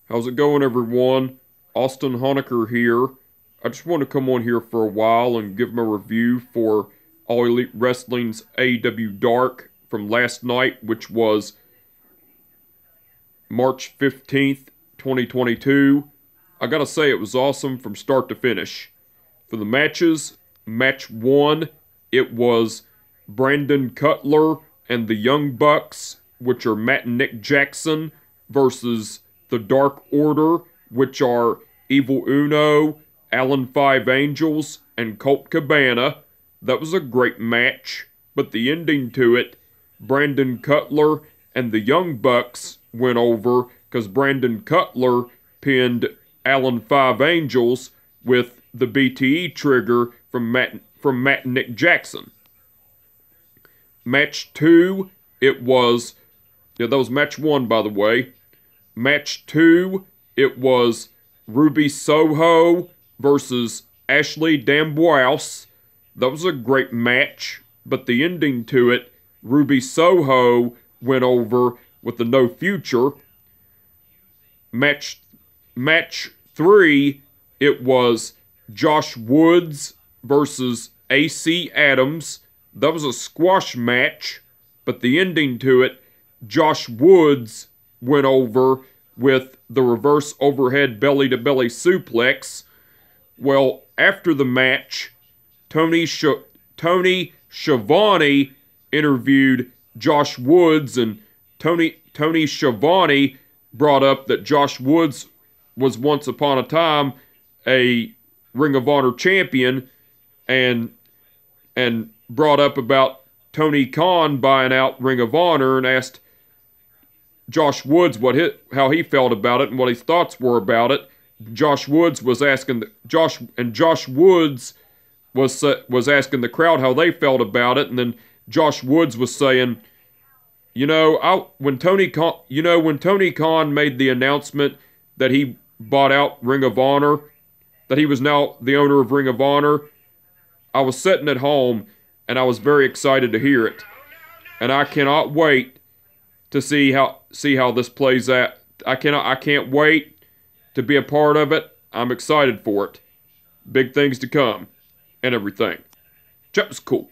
How's it going, everyone? Austin Honecker here. I just want to come on here for a while and give my review for All Elite Wrestling's AEW Dark from last night, which was March 15th, 2022. I gotta say, it was awesome from start to finish. For the matches, match 1, it was Brandon Cutler and the Young Bucks, which are Matt and Nick Jackson, versus the Dark Order, which are Evil Uno, Alan Five Angels, and Colt Cabana. That was a great match, but the ending to it, Brandon Cutler and the Young Bucks went over because Brandon Cutler pinned Alan Five Angels with the BTE trigger from Matt and Nick Jackson. Match 2, that was match 1, by the way. Match 2, it was Ruby Soho versus Ashley Dambois. That was a great match, but the ending to it, Ruby Soho went over with the No Future. Match 3, it was Josh Woods versus AC Adams. That was a squash match, but the ending to it, Josh Woods went over with the reverse overhead belly-to-belly suplex. Well, after the match, Tony Schiavone interviewed Josh Woods, and Tony Schiavone brought up that Josh Woods was once upon a time a Ring of Honor champion, and brought up about Tony Khan buying out Ring of Honor, and asked Josh Woods how he felt about it and what his thoughts were about it. Josh Woods was asking Josh Woods was asking the crowd how they felt about it, and then Josh Woods was saying, when Tony Khan made the announcement that he bought out Ring of Honor, that he was now the owner of Ring of Honor, I was sitting at home and I was very excited to hear it, and I cannot wait to see how this plays out. I can't wait to be a part of it. I'm excited for it. Big things to come and everything. That was cool.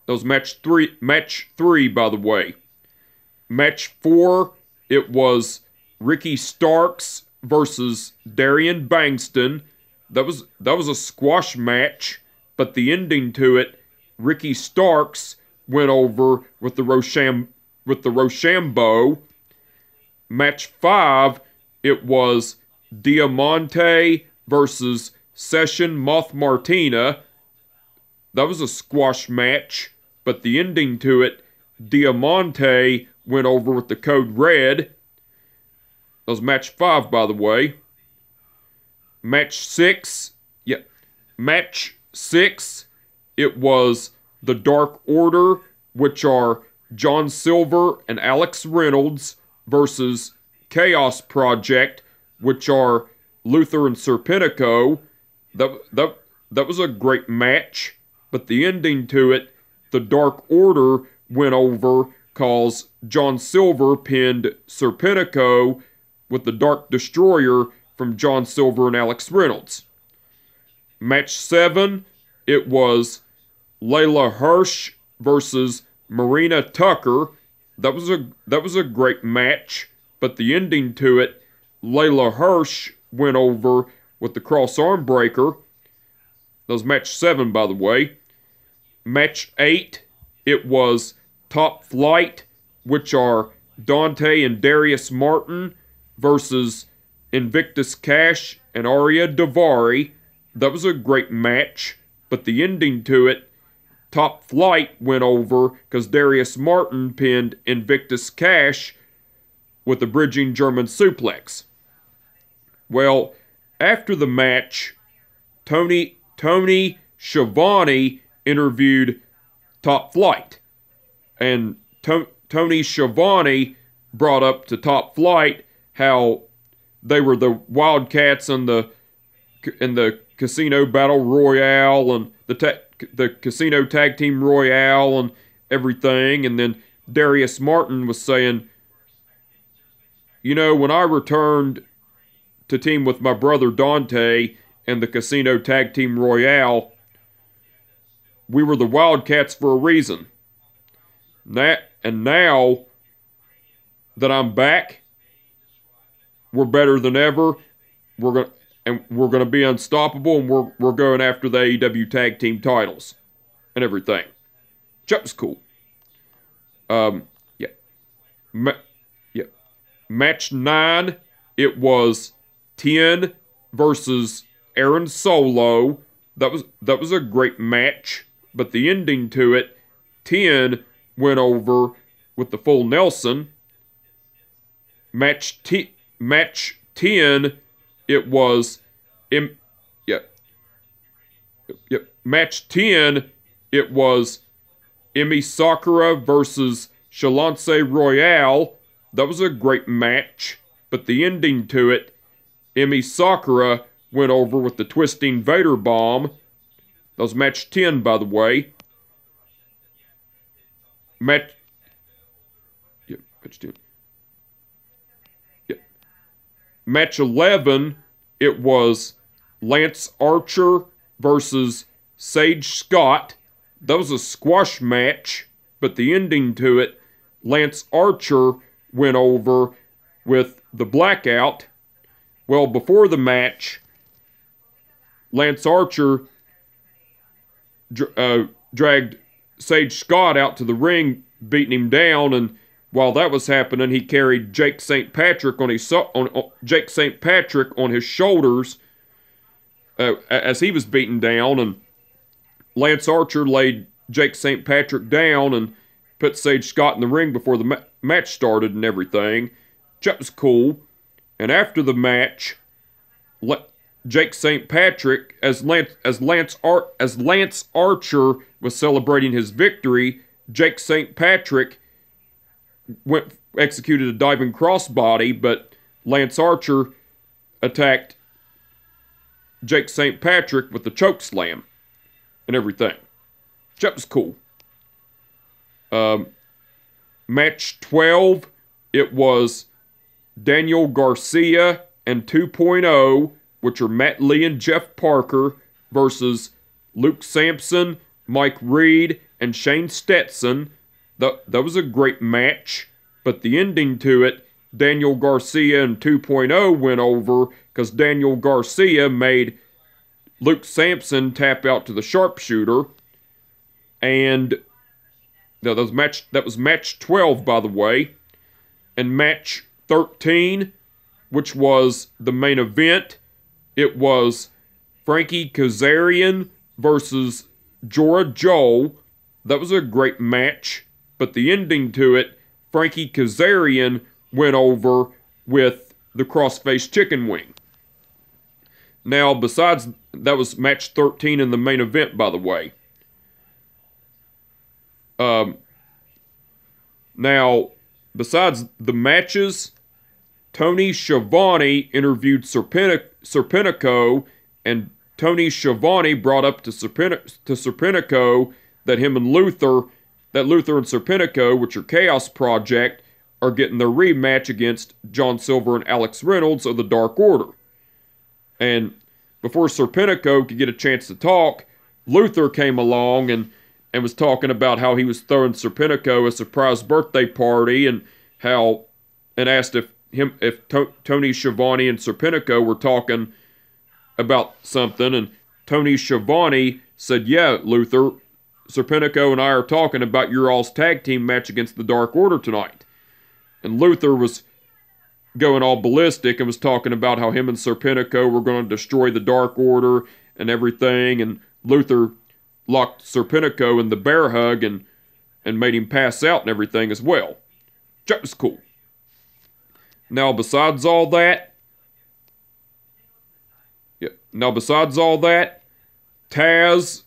That was match 3, by the way. Match 4, it was Ricky Starks versus Darion Bankston. That was a squash match, but the ending to it, Ricky Starks went over with the Rochambeau. Match 5, it was Diamante versus Session Moth Martina. That was a squash match, but the ending to it, Diamante went over with the Code Red. That was match 5, by the way. Match 6, it was the Dark Order, which are John Silver and Alex Reynolds, versus Chaos Project, which are Luther and Serpentico. That was a great match, but the ending to it, the Dark Order went over cause John Silver pinned Serpentico with the Dark Destroyer from John Silver and Alex Reynolds. Match 7, it was Layla Hirsch versus Marina Tucker. That was a great match, but the ending to it, Layla Hirsch went over with the cross arm breaker. That was match 7, by the way. Match 8, it was Top Flight, which are Dante and Darius Martin versus Invictus Cash and Aria Davari. That was a great match, but the ending to it, Top Flight went over because Darius Martin pinned Invictus Cash with a bridging German suplex. Well, after the match, Tony Schiavone interviewed Top Flight, and Tony Schiavone brought up to Top Flight how they were the Wildcats in the Casino Battle Royale and the Casino Tag Team Royale and everything. And then Darius Martin was saying, when I returned to team with my brother Dante and the Casino Tag Team Royale, we were the Wildcats for a reason. And now that I'm back, we're better than ever. We're gonna be unstoppable, and we're going after the AEW Tag Team titles and everything. That was cool. Yeah. Match 9, it was 10 versus Aaron Solo. That was a great match, but the ending to it, 10 went over with the full Nelson. Match 10, it was Match 10, it was Emi Sakura versus Shalance Royale. That was a great match, but the ending to it, Emi Sakura went over with the Twisting Vader Bomb. That was match 10, by the way. Match 10. Yeah. Match 11, it was Lance Archer versus Sage Scott. That was a squash match, but the ending to it, Lance Archer went over with the Blackout. Well, before the match, Lance Archer dragged Sage Scott out to the ring, beating him down, and while that was happening, he carried Jake St. Patrick on his shoulders as he was beaten down, and Lance Archer laid Jake St. Patrick down and put Sage Scott in the ring before the match started and everything. That was cool. And after the match, Jake St. Patrick, as Lance Archer was celebrating his victory, Jake St. Patrick executed a diving crossbody, but Lance Archer attacked Jake St. Patrick with the choke slam and everything. That was cool. Match 12, it was Daniel Garcia and 2.0, which are Matt Lee and Jeff Parker, versus Luke Sampson, Mike Reed, and Shane Stetson. That was a great match, but the ending to it, Daniel Garcia and 2.0 went over because Daniel Garcia made Luke Sampson tap out to the sharpshooter. And that was match 12, by the way. And match 13, which was the main event, it was Frankie Kazarian versus Jora Joel. That was a great match, but the ending to it, Frankie Kazarian went over with the crossface chicken wing. Now, besides, that was match 13 in the main event, by the way. Now, besides the matches, Tony Schiavone interviewed Serpentico, and Tony Schiavone brought up to Serpentico that him and Luther and Serpentico, which are Chaos Project, are getting their rematch against John Silver and Alex Reynolds of the Dark Order. And before Serpentico could get a chance to talk, Luther came along and was talking about how he was throwing Serpentico a surprise birthday party, and asked if Tony Schiavone and Serpentico were talking about something, and Tony Schiavone said, "Yeah, Luther, Serpentico and I are talking about your all's tag team match against the Dark Order tonight." And Luther was going all ballistic and was talking about how him and Serpentico were going to destroy the Dark Order and everything, and Luther locked Serpentico in the bear hug and made him pass out and everything as well. That was cool. Now, besides all that, Taz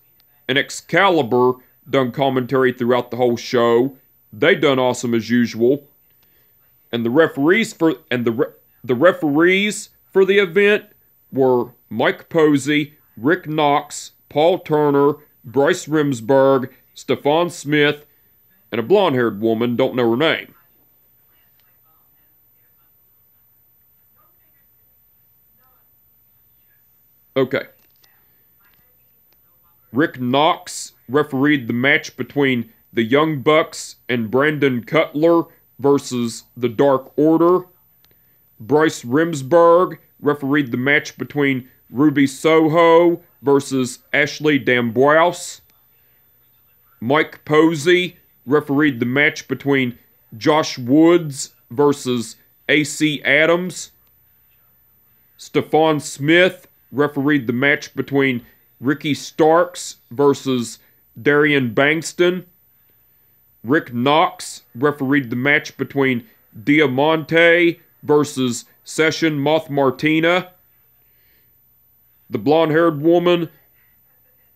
and Excalibur done commentary throughout the whole show. They done awesome as usual. And the referees for the event were Mike Posey, Rick Knox, Paul Turner, Bryce Remsburg, Stephon Smith, and a blonde-haired woman, don't know her name. Okay. Rick Knox refereed the match between the Young Bucks and Brandon Cutler versus the Dark Order. Bryce Remsburg refereed the match between Ruby Soho versus Ashley Dambois. Mike Posey refereed the match between Josh Woods versus AC Adams. Stephon Smith refereed the match between Ricky Starks versus Darion Bankston. Rick Knox refereed the match between Diamante versus Session Moth Martina. The blonde-haired woman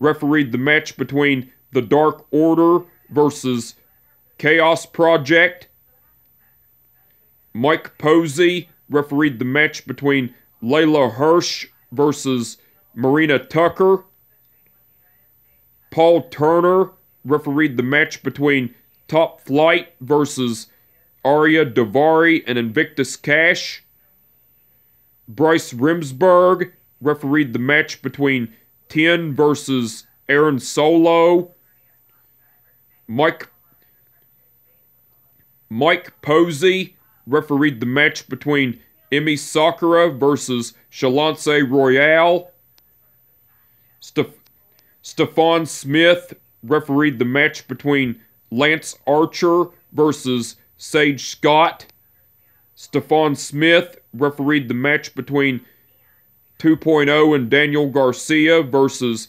refereed the match between the Dark Order versus Chaos Project. Mike Posey refereed the match between Layla Hirsch versus Marina Tucker. Paul Turner refereed the match between Top Flight versus Arya Davari and Invictus Cash. Bryce Remsburg refereed the match between Tien versus Aaron Solo. Mike Posey refereed the match between Emi Sakura versus Shalance Royale. Stephon Smith refereed the match between Lance Archer versus Sage Scott. Stephon Smith refereed the match between 2.0 and Daniel Garcia versus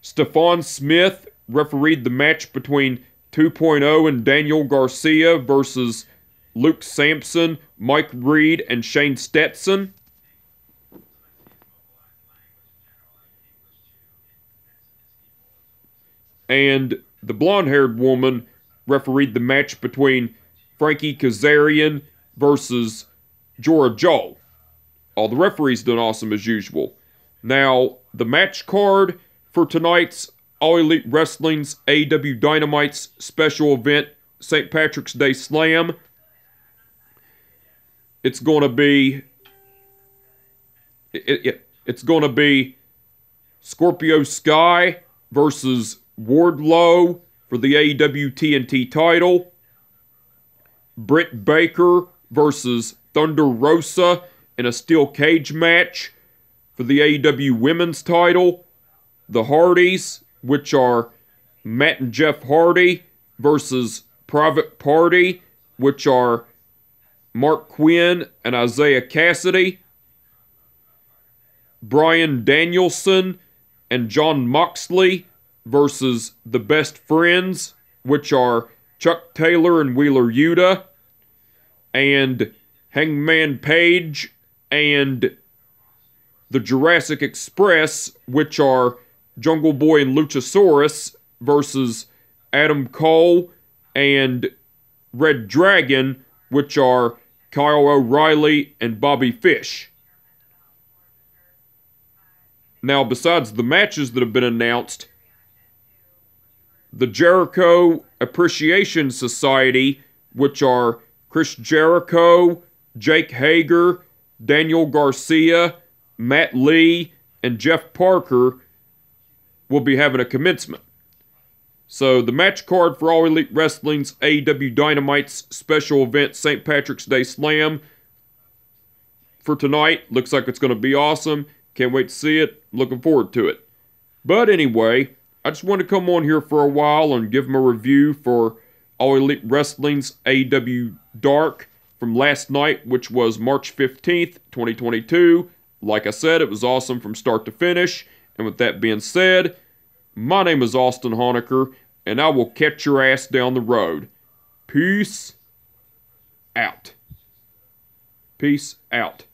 Stephon Smith refereed the match between 2.0 and Daniel Garcia versus Luke Sampson, Mike Reed, and Shane Stetson. And the blonde-haired woman refereed the match between Frankie Kazarian versus Jorah Joel. All the referees done awesome as usual. Now, the match card for tonight's All Elite Wrestling's AEW Dynamite's special event, St. Patrick's Day Slam. It's going to be... It's going to be Scorpio Sky versus Wardlow for the AEW TNT title. Britt Baker versus Thunder Rosa in a steel cage match for the AEW Women's title. The Hardys, which are Matt and Jeff Hardy, versus Private Party, which are Mark Quinn and Isaiah Cassidy. Bryan Danielson and Jon Moxley versus the Best Friends, which are Chuck Taylor and Wheeler Yuta. And Hangman Page and the Jurassic Express, which are Jungle Boy and Luchasaurus versus Adam Cole and Red Dragon, which are Kyle O'Reilly and Bobby Fish. Now, besides the matches that have been announced, the Jericho Appreciation Society, which are Chris Jericho, Jake Hager, Daniel Garcia, Matt Lee, and Jeff Parker, will be having a commencement. So the match card for All Elite Wrestling's AEW Dynamite's special event St. Patrick's Day Slam for tonight looks like it's going to be awesome. Can't wait to see it. Looking forward to it. But anyway, I just want to come on here for a while and give them a review for All Elite Wrestling's AEW Dark from last night, which was March 15th, 2022. Like I said, it was awesome from start to finish. And with that being said, my name is Austin Honecker, and I will catch your ass down the road. Peace out. Peace out.